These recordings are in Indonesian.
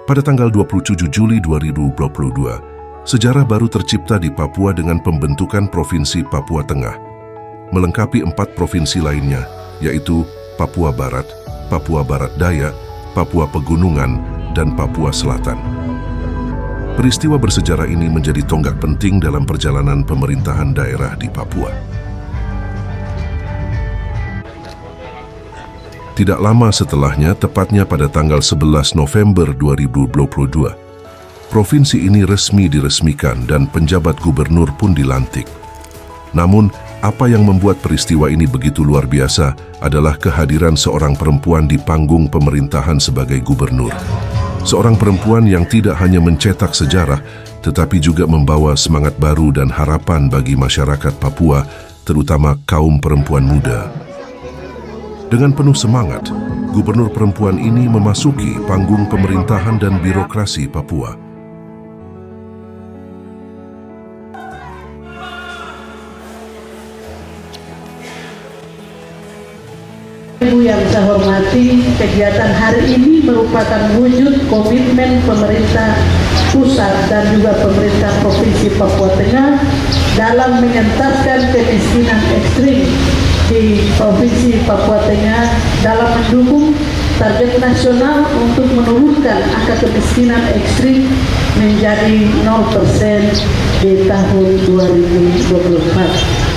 Pada tanggal 27 Juli 2022, sejarah baru tercipta di Papua dengan pembentukan Provinsi Papua Tengah, melengkapi 4 provinsi lainnya, yaitu Papua Barat, Papua Barat Daya, Papua Pegunungan, dan Papua Selatan. Peristiwa bersejarah ini menjadi tonggak penting dalam perjalanan pemerintahan daerah di Papua. Tidak lama setelahnya, tepatnya pada tanggal 11 November 2022, provinsi ini resmi diresmikan dan penjabat gubernur pun dilantik. Namun, apa yang membuat peristiwa ini begitu luar biasa adalah kehadiran seorang perempuan di panggung pemerintahan sebagai gubernur. Seorang perempuan yang tidak hanya mencetak sejarah, tetapi juga membawa semangat baru dan harapan bagi masyarakat Papua, terutama kaum perempuan muda. Dengan penuh semangat, gubernur perempuan ini memasuki panggung pemerintahan dan birokrasi Papua. Ibu yang saya hormati, kegiatan hari ini merupakan wujud komitmen pemerintah pusat dan juga pemerintah Provinsi Papua Tengah dalam mengentaskan kemiskinan ekstrim di Provinsi Papua Tengah dalam mendukung target nasional untuk menurunkan angka kemiskinan ekstrim menjadi 0% di tahun 2024.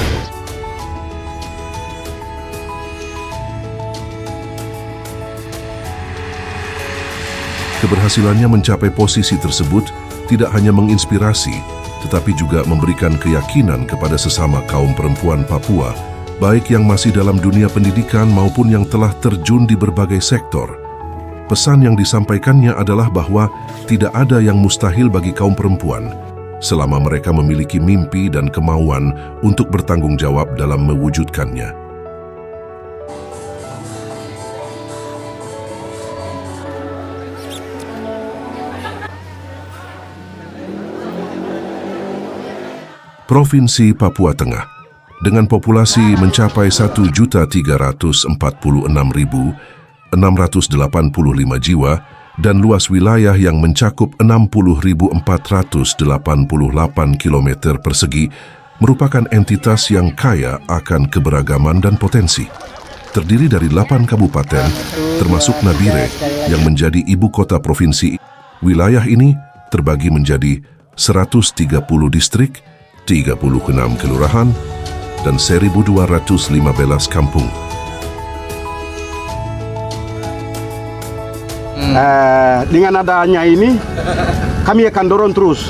Keberhasilannya mencapai posisi tersebut tidak hanya menginspirasi, tetapi juga memberikan keyakinan kepada sesama kaum perempuan Papua, baik yang masih dalam dunia pendidikan maupun yang telah terjun di berbagai sektor. Pesan yang disampaikannya adalah bahwa tidak ada yang mustahil bagi kaum perempuan, selama mereka memiliki mimpi dan kemauan untuk bertanggung jawab dalam mewujudkannya. Provinsi Papua Tengah dengan populasi mencapai 1.346.685 jiwa dan luas wilayah yang mencakup 60.488 km persegi merupakan entitas yang kaya akan keberagaman dan potensi. Terdiri dari 8 kabupaten, termasuk Nabire yang menjadi ibu kota provinsi. Wilayah ini terbagi menjadi 130 distrik, 36 kelurahan, dan 1.215 kampung. Dengan adanya ini, kami akan dorong terus.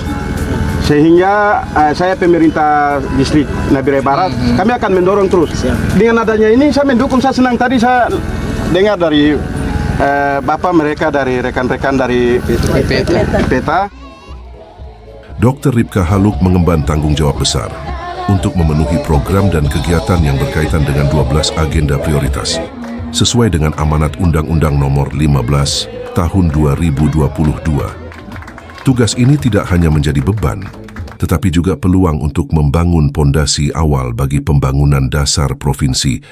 Sehingga saya pemerintah distrik Nabire Barat, kami akan mendorong terus. Dengan adanya ini, saya mendukung, saya senang. Tadi saya dengar dari Bapak mereka, dari rekan-rekan dari PETA. Dr. Ripka Haluk mengemban tanggung jawab besar untuk memenuhi program dan kegiatan yang berkaitan dengan 12 agenda prioritas, sesuai dengan amanat Undang-Undang Nomor 15 Tahun 2022. Tugas ini tidak hanya menjadi beban, tetapi juga peluang untuk membangun pondasi awal bagi pembangunan dasar provinsi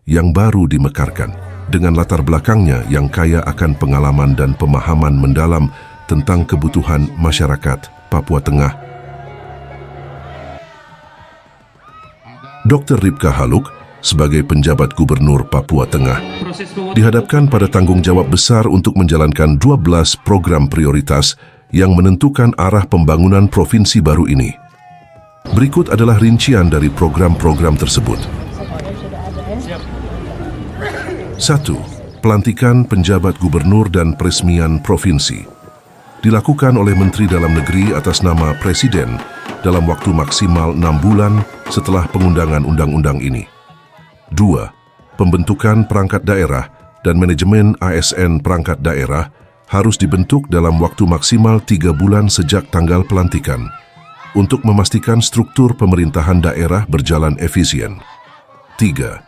yang baru dimekarkan, dengan latar belakangnya yang kaya akan pengalaman dan pemahaman mendalam tentang kebutuhan masyarakat Papua Tengah. Dr. Ripka Haluk sebagai penjabat gubernur Papua Tengah dihadapkan pada tanggung jawab besar untuk menjalankan 12 program prioritas yang menentukan arah pembangunan provinsi baru ini. Berikut adalah rincian dari program-program tersebut. 1. Pelantikan penjabat gubernur dan peresmian provinsi dilakukan oleh Menteri Dalam Negeri atas nama Presiden dalam waktu maksimal 6 bulan setelah pengundangan undang-undang ini. 2. Pembentukan perangkat daerah dan manajemen ASN perangkat daerah harus dibentuk dalam waktu maksimal 3 bulan sejak tanggal pelantikan untuk memastikan struktur pemerintahan daerah berjalan efisien. 3.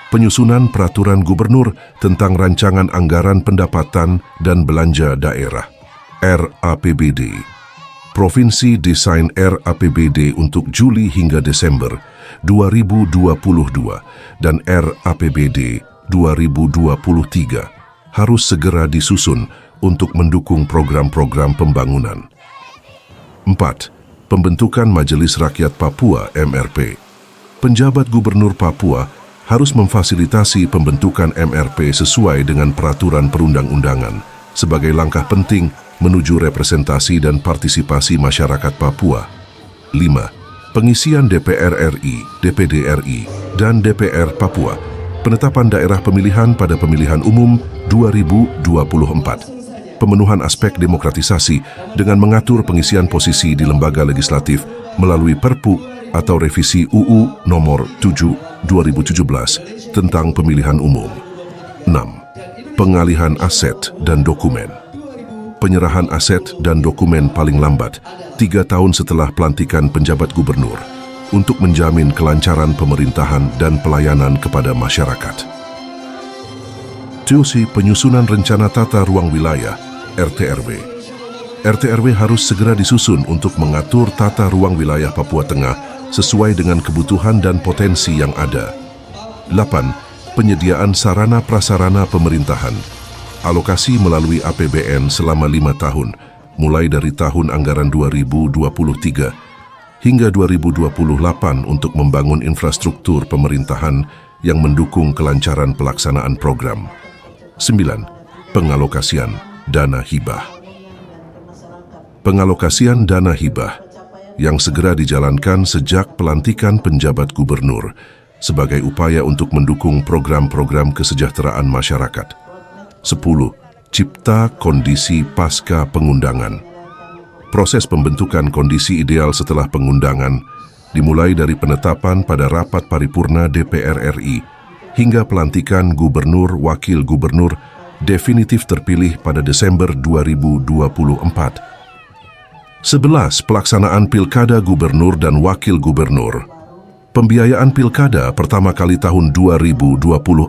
Penyusunan peraturan gubernur tentang rancangan anggaran pendapatan dan belanja daerah. RAPBD. Provinsi desain RAPBD untuk Juli hingga Desember 2022 dan RAPBD 2023 harus segera disusun untuk mendukung program-program pembangunan. 4. Pembentukan Majelis Rakyat Papua (MRP). Penjabat Gubernur Papua harus memfasilitasi pembentukan MRP sesuai dengan peraturan perundang-undangan sebagai langkah penting menuju representasi dan partisipasi masyarakat Papua. 5. Pengisian DPR RI, DPD RI, dan DPR Papua. Penetapan daerah pemilihan pada pemilihan umum 2024. Pemenuhan aspek demokratisasi dengan mengatur pengisian posisi di lembaga legislatif melalui Perpu atau revisi UU Nomor 7 2017 tentang pemilihan umum. 6. Pengalihan aset dan dokumen. Penyerahan aset dan dokumen paling lambat 3 tahun setelah pelantikan penjabat gubernur untuk menjamin kelancaran pemerintahan dan pelayanan kepada masyarakat. Tujuh, penyusunan rencana tata ruang wilayah RTRW. RTRW harus segera disusun untuk mengatur tata ruang wilayah Papua Tengah sesuai dengan kebutuhan dan potensi yang ada. 8. Penyediaan sarana prasarana pemerintahan. Alokasi melalui APBN selama 5 tahun, mulai dari tahun anggaran 2023 hingga 2028 untuk membangun infrastruktur pemerintahan yang mendukung kelancaran pelaksanaan program. 9. Pengalokasian dana hibah. Pengalokasian dana hibah yang segera dijalankan sejak pelantikan penjabat gubernur sebagai upaya untuk mendukung program-program kesejahteraan masyarakat. 10. Cipta kondisi pasca pengundangan. Proses pembentukan kondisi ideal setelah pengundangan dimulai dari penetapan pada rapat paripurna DPR RI hingga pelantikan gubernur wakil gubernur definitif terpilih pada Desember 2024. 11. Pelaksanaan Pilkada Gubernur dan Wakil Gubernur. Pembiayaan Pilkada pertama kali tahun 2024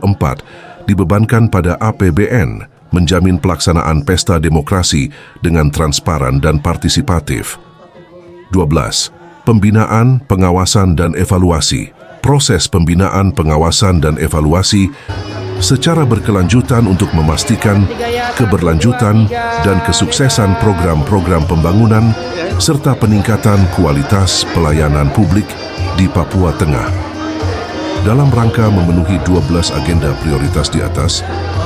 dibebankan pada APBN, menjamin pelaksanaan pesta demokrasi dengan transparan dan partisipatif. 12. Pembinaan, pengawasan, dan evaluasi. Proses pembinaan, pengawasan, dan evaluasi secara berkelanjutan untuk memastikan keberlanjutan dan kesuksesan program-program pembangunan serta peningkatan kualitas pelayanan publik di Papua Tengah. Dalam rangka memenuhi 12 agenda prioritas di atas,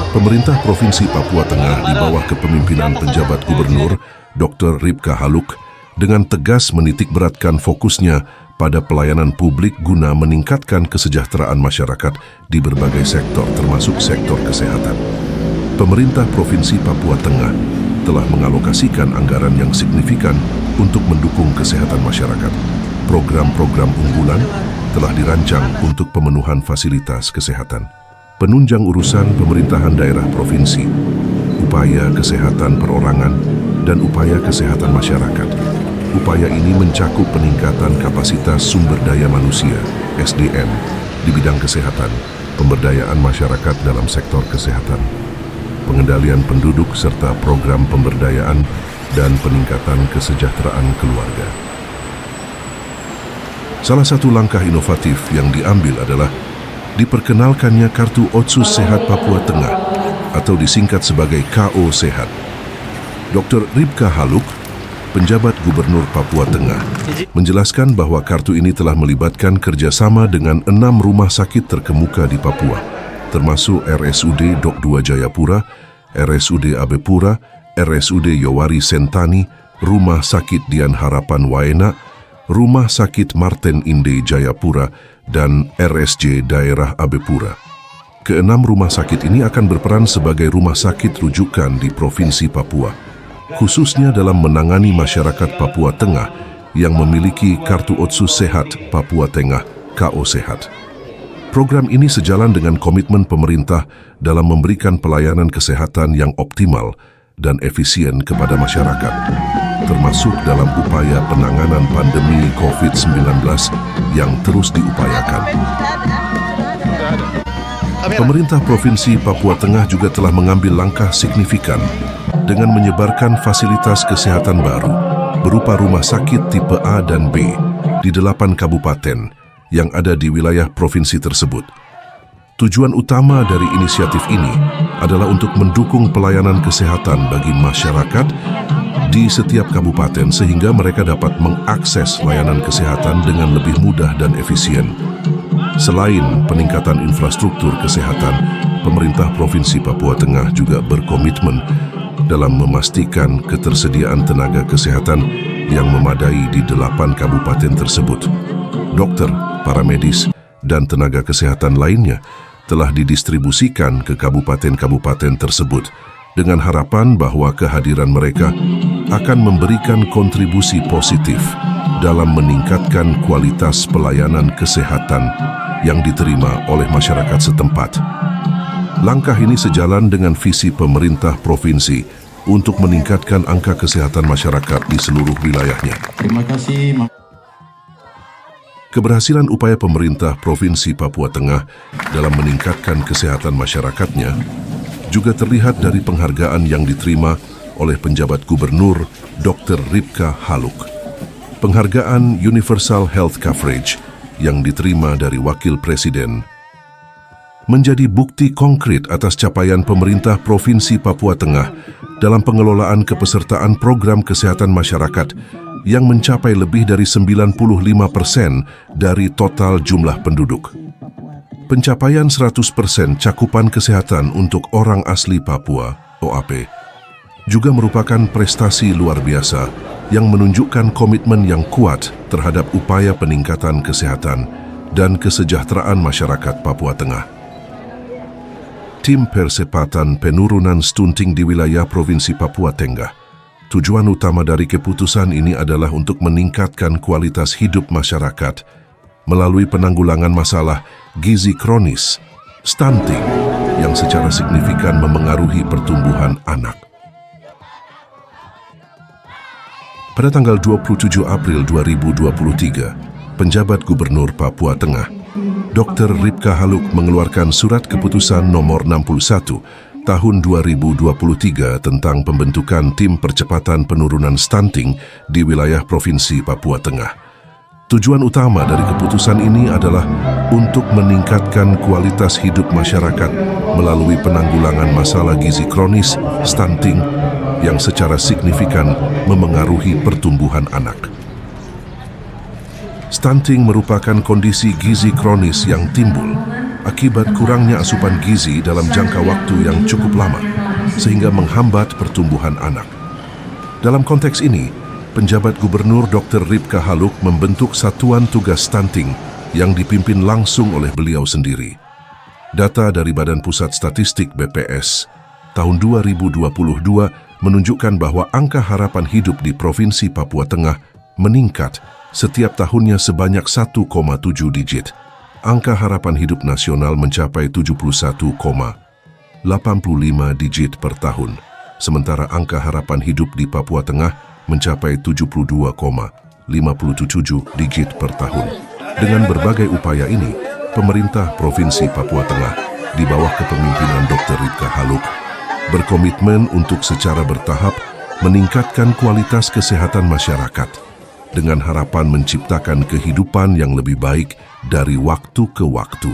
pemerintah Provinsi Papua Tengah di bawah kepemimpinan penjabat gubernur Dr. Ripka Haluk dengan tegas menitikberatkan fokusnya pada pelayanan publik guna meningkatkan kesejahteraan masyarakat di berbagai sektor termasuk sektor kesehatan. Pemerintah Provinsi Papua Tengah telah mengalokasikan anggaran yang signifikan untuk mendukung kesehatan masyarakat. Program-program unggulan telah dirancang untuk pemenuhan fasilitas kesehatan, penunjang urusan pemerintahan daerah provinsi, upaya kesehatan perorangan, dan upaya kesehatan masyarakat. Upaya ini mencakup peningkatan kapasitas sumber daya manusia, SDM, di bidang kesehatan, pemberdayaan masyarakat dalam sektor kesehatan, pengendalian penduduk serta program pemberdayaan dan peningkatan kesejahteraan keluarga. Salah satu langkah inovatif yang diambil adalah diperkenalkannya Kartu Otsus Sehat Papua Tengah atau disingkat sebagai KO Sehat. Dr. Ripka Haluk, penjabat Gubernur Papua Tengah, menjelaskan bahwa kartu ini telah melibatkan kerjasama dengan 6 rumah sakit terkemuka di Papua, termasuk RSUD Dok 2 Jayapura, RSUD Abepura, RSUD Yowari Sentani, Rumah Sakit Dian Harapan Waena, Rumah Sakit Marten Inde Jayapura, dan RSJ Daerah Abepura. Keenam rumah sakit ini akan berperan sebagai rumah sakit rujukan di Provinsi Papua, khususnya dalam menangani masyarakat Papua Tengah yang memiliki Kartu Otsus Sehat Papua Tengah KO Sehat. Program ini sejalan dengan komitmen pemerintah dalam memberikan pelayanan kesehatan yang optimal dan efisien kepada masyarakat, termasuk dalam upaya penanganan pandemi COVID-19 yang terus diupayakan. Pemerintah Provinsi Papua Tengah juga telah mengambil langkah signifikan dengan menyebarkan fasilitas kesehatan baru berupa rumah sakit tipe A dan B di 8 kabupaten yang ada di wilayah provinsi tersebut. Tujuan utama dari inisiatif ini adalah untuk mendukung pelayanan kesehatan bagi masyarakat di setiap kabupaten sehingga mereka dapat mengakses layanan kesehatan dengan lebih mudah dan efisien. Selain peningkatan infrastruktur kesehatan, pemerintah Provinsi Papua Tengah juga berkomitmen dalam memastikan ketersediaan tenaga kesehatan yang memadai di 8 kabupaten tersebut. Dokter, paramedis, dan tenaga kesehatan lainnya telah didistribusikan ke kabupaten-kabupaten tersebut dengan harapan bahwa kehadiran mereka akan memberikan kontribusi positif dalam meningkatkan kualitas pelayanan kesehatan yang diterima oleh masyarakat setempat. Langkah ini sejalan dengan visi pemerintah provinsi untuk meningkatkan angka kesehatan masyarakat di seluruh wilayahnya. Terima kasih. Keberhasilan upaya pemerintah Provinsi Papua Tengah dalam meningkatkan kesehatan masyarakatnya juga terlihat dari penghargaan yang diterima oleh penjabat gubernur Dr. Ripka Haluk. Penghargaan Universal Health Coverage yang diterima dari Wakil Presiden menjadi bukti konkret atas capaian pemerintah Provinsi Papua Tengah dalam pengelolaan kepesertaan program kesehatan masyarakat yang mencapai lebih dari 95% dari total jumlah penduduk. Pencapaian 100% cakupan kesehatan untuk orang asli Papua, OAP, juga merupakan prestasi luar biasa yang menunjukkan komitmen yang kuat terhadap upaya peningkatan kesehatan dan kesejahteraan masyarakat Papua Tengah. Tim Persepatan Penurunan Stunting di wilayah Provinsi Papua Tengah. Tujuan utama dari keputusan ini adalah untuk meningkatkan kualitas hidup masyarakat melalui penanggulangan masalah gizi kronis, stunting, yang secara signifikan memengaruhi pertumbuhan anak. Pada tanggal 27 April 2023, penjabat Gubernur Papua Tengah, Dr. Ripka Haluk mengeluarkan surat keputusan nomor 61 tahun 2023 tentang pembentukan Tim Percepatan Penurunan Stunting di wilayah Provinsi Papua Tengah. Tujuan utama dari keputusan ini adalah untuk meningkatkan kualitas hidup masyarakat melalui penanggulangan masalah gizi kronis, stunting, yang secara signifikan memengaruhi pertumbuhan anak. Stunting merupakan kondisi gizi kronis yang timbul akibat kurangnya asupan gizi dalam jangka waktu yang cukup lama, sehingga menghambat pertumbuhan anak. Dalam konteks ini, penjabat Gubernur Dr. Ripka Haluk membentuk Satuan Tugas Stunting yang dipimpin langsung oleh beliau sendiri. Data dari Badan Pusat Statistik BPS tahun 2022 menunjukkan bahwa angka harapan hidup di Provinsi Papua Tengah meningkat setiap tahunnya sebanyak 1,7 digit. Angka harapan hidup nasional mencapai 71,85 digit per tahun, sementara angka harapan hidup di Papua Tengah mencapai 72,57 digit per tahun. Dengan berbagai upaya ini, pemerintah Provinsi Papua Tengah di bawah kepemimpinan Dr. Ripka Haluk berkomitmen untuk secara bertahap meningkatkan kualitas kesehatan masyarakat dengan harapan menciptakan kehidupan yang lebih baik dari waktu ke waktu.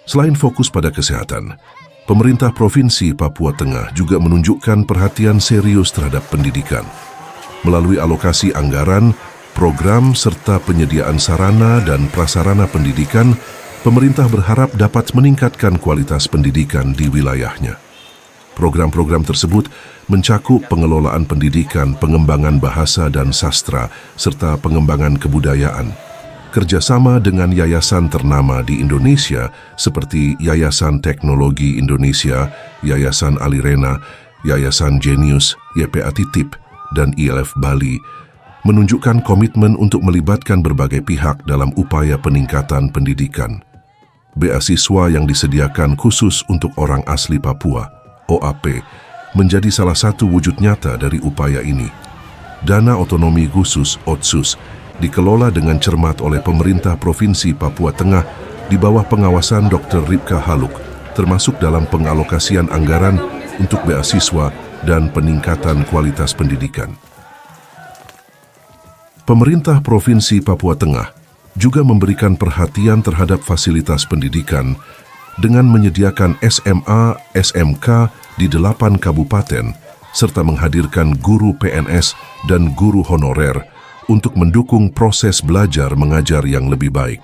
Selain fokus pada kesehatan, pemerintah Provinsi Papua Tengah juga menunjukkan perhatian serius terhadap pendidikan. Melalui alokasi anggaran, program, serta penyediaan sarana dan prasarana pendidikan, pemerintah berharap dapat meningkatkan kualitas pendidikan di wilayahnya. Program-program tersebut mencakup pengelolaan pendidikan, pengembangan bahasa dan sastra, serta pengembangan kebudayaan. Kerjasama dengan yayasan ternama di Indonesia seperti Yayasan Teknologi Indonesia, Yayasan Alirena, Yayasan Genius, YPA Titip, dan ILF Bali menunjukkan komitmen untuk melibatkan berbagai pihak dalam upaya peningkatan pendidikan. Beasiswa yang disediakan khusus untuk orang asli Papua, OAP, menjadi salah satu wujud nyata dari upaya ini. Dana otonomi khusus OTSUS dikelola dengan cermat oleh pemerintah Provinsi Papua Tengah di bawah pengawasan Dr. Ripka Haluk, termasuk dalam pengalokasian anggaran untuk beasiswa dan peningkatan kualitas pendidikan. Pemerintah Provinsi Papua Tengah juga memberikan perhatian terhadap fasilitas pendidikan dengan menyediakan SMA, SMK di 8 kabupaten serta menghadirkan guru PNS dan guru honorer untuk mendukung proses belajar mengajar yang lebih baik.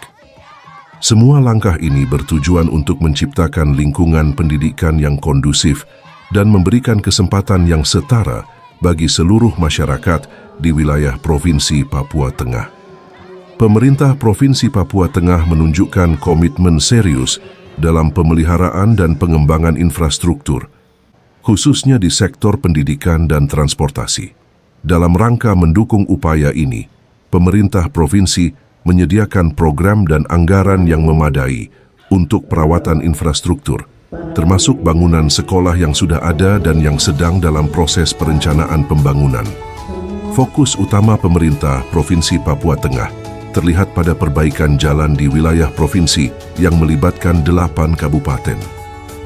Semua langkah ini bertujuan untuk menciptakan lingkungan pendidikan yang kondusif dan memberikan kesempatan yang setara bagi seluruh masyarakat di wilayah Provinsi Papua Tengah. Pemerintah Provinsi Papua Tengah menunjukkan komitmen serius dalam pemeliharaan dan pengembangan infrastruktur, khususnya di sektor pendidikan dan transportasi. Dalam rangka mendukung upaya ini, pemerintah provinsi menyediakan program dan anggaran yang memadai untuk perawatan infrastruktur, termasuk bangunan sekolah yang sudah ada dan yang sedang dalam proses perencanaan pembangunan. Fokus utama pemerintah Provinsi Papua Tengah terlihat pada perbaikan jalan di wilayah provinsi yang melibatkan 8 kabupaten.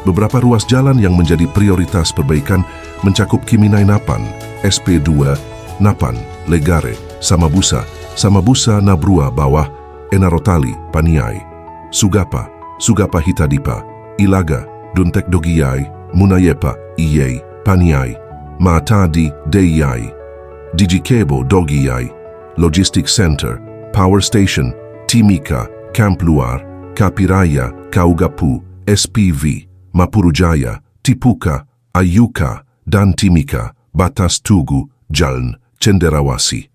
Beberapa ruas jalan yang menjadi prioritas perbaikan mencakup Kiminai Napan, SP2, Napan, Legare, Samabusa, Samabusa Nabrua Bawah, Enarotali, Paniai, Sugapa, Sugapa Hitadipa, Ilaga, Duntek Dogiyai, Munayepa, Iyei, Paniai, Matadi, Deyai, Digikebo Dogiyai, Logistics Center, Power Station, Timika, Camp Luar, Kapiraya, Kaugapu, SPV, Mapurujaya, Tipuka, Ayuka, dan Timika, Batas Tugu, Jaln, Cenderawasi.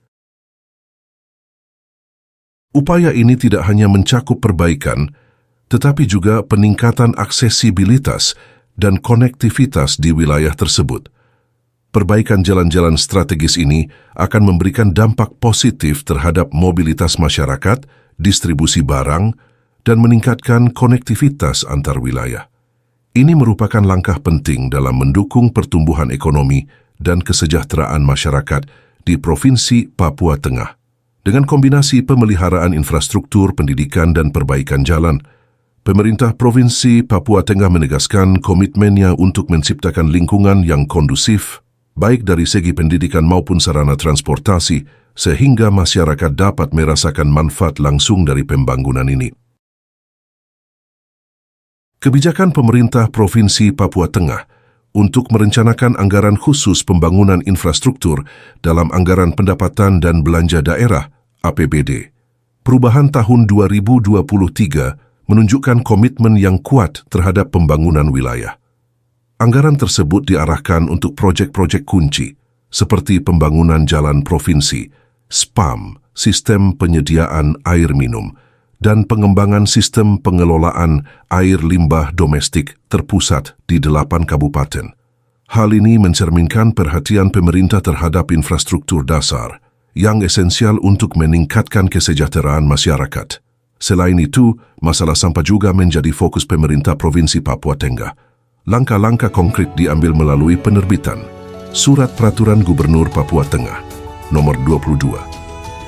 Upaya ini tidak hanya mencakup perbaikan, tetapi juga peningkatan aksesibilitas dan konektivitas di wilayah tersebut. Perbaikan jalan-jalan strategis ini akan memberikan dampak positif terhadap mobilitas masyarakat, distribusi barang, dan meningkatkan konektivitas antar wilayah. Ini merupakan langkah penting dalam mendukung pertumbuhan ekonomi dan kesejahteraan masyarakat di Provinsi Papua Tengah. Dengan kombinasi pemeliharaan infrastruktur, pendidikan, dan perbaikan jalan, pemerintah Provinsi Papua Tengah menegaskan komitmennya untuk menciptakan lingkungan yang kondusif, baik dari segi pendidikan maupun sarana transportasi, sehingga masyarakat dapat merasakan manfaat langsung dari pembangunan ini. Kebijakan pemerintah Provinsi Papua Tengah untuk merencanakan anggaran khusus pembangunan infrastruktur dalam Anggaran Pendapatan dan Belanja Daerah (APBD). Perubahan tahun 2023 menunjukkan komitmen yang kuat terhadap pembangunan wilayah. Anggaran tersebut diarahkan untuk proyek-proyek kunci seperti pembangunan jalan provinsi, SPAM, Sistem Penyediaan Air Minum, dan pengembangan sistem pengelolaan air limbah domestik terpusat di 8 kabupaten. Hal ini mencerminkan perhatian pemerintah terhadap infrastruktur dasar yang esensial untuk meningkatkan kesejahteraan masyarakat. Selain itu, masalah sampah juga menjadi fokus pemerintah Provinsi Papua Tengah. Langkah-langkah konkret diambil melalui penerbitan Surat Peraturan Gubernur Papua Tengah Nomor 22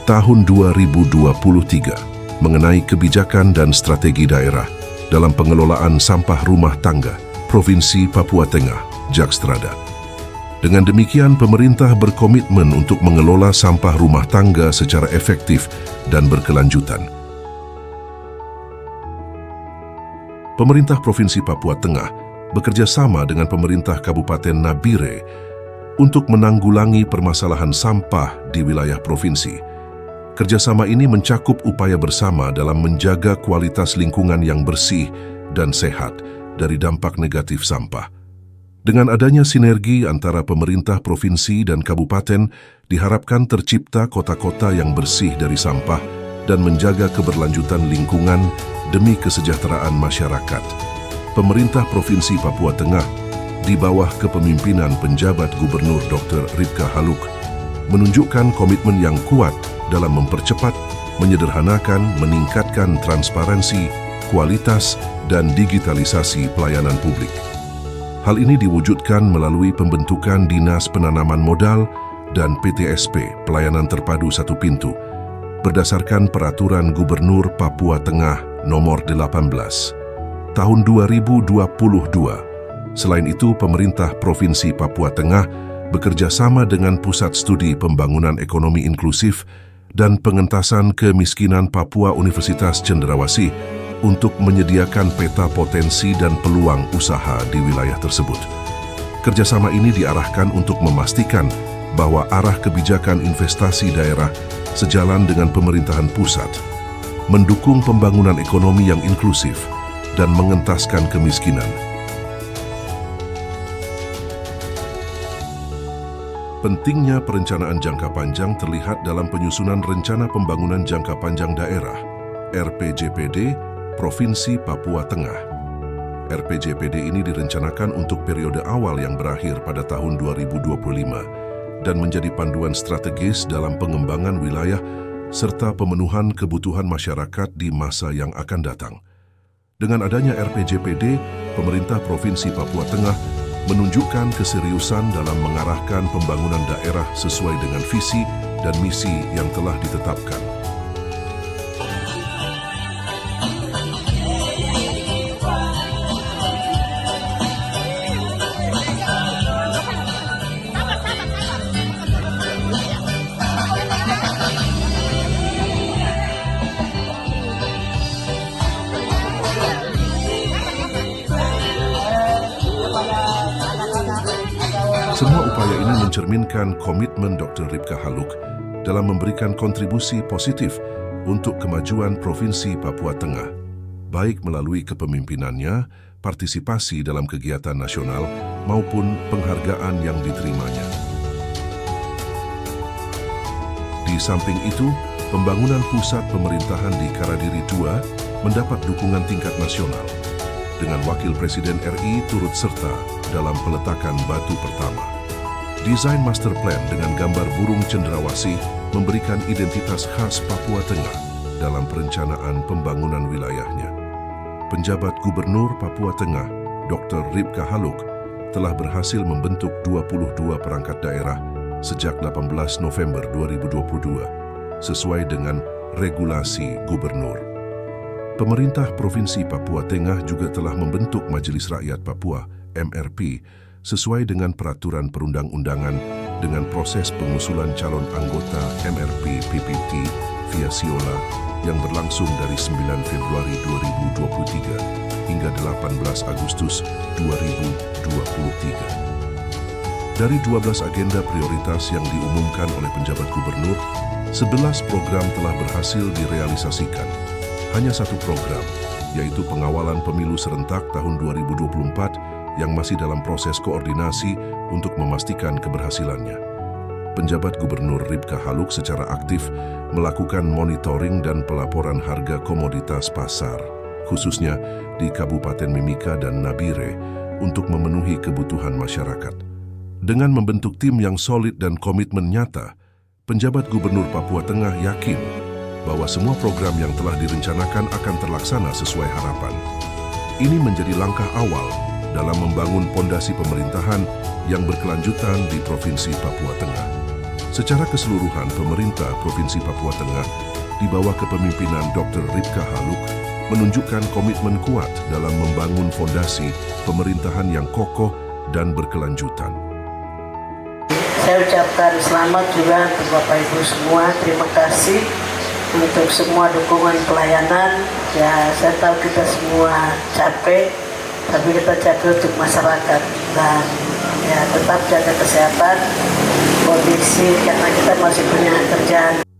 Tahun 2023 mengenai kebijakan dan strategi daerah dalam pengelolaan sampah rumah tangga Provinsi Papua Tengah, Jakstrada. Dengan demikian, pemerintah berkomitmen untuk mengelola sampah rumah tangga secara efektif dan berkelanjutan. Pemerintah Provinsi Papua Tengah bekerja sama dengan pemerintah Kabupaten Nabire untuk menanggulangi permasalahan sampah di wilayah provinsi. Kerjasama ini mencakup upaya bersama dalam menjaga kualitas lingkungan yang bersih dan sehat dari dampak negatif sampah. Dengan adanya sinergi antara pemerintah provinsi dan kabupaten, diharapkan tercipta kota-kota yang bersih dari sampah dan menjaga keberlanjutan lingkungan demi kesejahteraan masyarakat. Pemerintah Provinsi Papua Tengah di bawah kepemimpinan penjabat Gubernur Dr. Ripka Haluk menunjukkan komitmen yang kuat dalam mempercepat, menyederhanakan, meningkatkan transparansi, kualitas, dan digitalisasi pelayanan publik. Hal ini diwujudkan melalui pembentukan Dinas Penanaman Modal dan PTSP Pelayanan Terpadu Satu Pintu berdasarkan Peraturan Gubernur Papua Tengah Nomor 18 Tahun 2022. Selain itu, pemerintah Provinsi Papua Tengah bekerja sama dengan Pusat Studi Pembangunan Ekonomi Inklusif dan Pengentasan Kemiskinan Papua Universitas Cendrawasih untuk menyediakan peta potensi dan peluang usaha di wilayah tersebut. Kerjasama ini diarahkan untuk memastikan bahwa arah kebijakan investasi daerah sejalan dengan pemerintahan pusat, mendukung pembangunan ekonomi yang inklusif, dan mengentaskan kemiskinan. Pentingnya perencanaan jangka panjang terlihat dalam penyusunan Rencana Pembangunan Jangka Panjang Daerah (RPJPD) Provinsi Papua Tengah. RPJPD ini direncanakan untuk periode awal yang berakhir pada tahun 2025 dan menjadi panduan strategis dalam pengembangan wilayah serta pemenuhan kebutuhan masyarakat di masa yang akan datang. Dengan adanya RPJPD, pemerintah Provinsi Papua Tengah menunjukkan keseriusan dalam mengarahkan pembangunan daerah sesuai dengan visi dan misi yang telah ditetapkan. Semua upaya ini mencerminkan komitmen Dr. Ripka Haluk dalam memberikan kontribusi positif untuk kemajuan Provinsi Papua Tengah, baik melalui kepemimpinannya, partisipasi dalam kegiatan nasional, maupun penghargaan yang diterimanya. Di samping itu, pembangunan pusat pemerintahan di Karadiri II mendapat dukungan tingkat nasional, dengan Wakil Presiden RI turut serta dalam peletakan batu pertama. Desain master plan dengan gambar burung cendrawasih memberikan identitas khas Papua Tengah dalam perencanaan pembangunan wilayahnya. Penjabat Gubernur Papua Tengah, Dr. Ripka Haluk, telah berhasil membentuk 22 perangkat daerah sejak 18 November 2022, sesuai dengan regulasi gubernur. Pemerintah Provinsi Papua Tengah juga telah membentuk Majelis Rakyat Papua, MRP, sesuai dengan peraturan perundang-undangan dengan proses pengusulan calon anggota MRP PPT via Siola yang berlangsung dari 9 Februari 2023 hingga 18 Agustus 2023. Dari 12 agenda prioritas yang diumumkan oleh penjabat gubernur, 11 program telah berhasil direalisasikan. Hanya satu program, yaitu pengawalan pemilu serentak tahun 2024 yang masih dalam proses koordinasi untuk memastikan keberhasilannya. Penjabat Gubernur Ripka Haluk secara aktif melakukan monitoring dan pelaporan harga komoditas pasar, khususnya di Kabupaten Mimika dan Nabire, untuk memenuhi kebutuhan masyarakat. Dengan membentuk tim yang solid dan komitmen nyata, penjabat Gubernur Papua Tengah yakin bahwa semua program yang telah direncanakan akan terlaksana sesuai harapan. Ini menjadi langkah awal dalam membangun pondasi pemerintahan yang berkelanjutan di Provinsi Papua Tengah. Secara keseluruhan, pemerintah Provinsi Papua Tengah di bawah kepemimpinan Dr. Ripka Haluk menunjukkan komitmen kuat dalam membangun fondasi pemerintahan yang kokoh dan berkelanjutan. Saya ucapkan selamat juga untuk Bapak Ibu semua. Terima kasih untuk semua dukungan pelayanan. Ya, saya tahu kita semua capek, tapi kita capek untuk masyarakat, dan ya tetap jaga kesehatan, kondisi, karena kita masih punya kerjaan.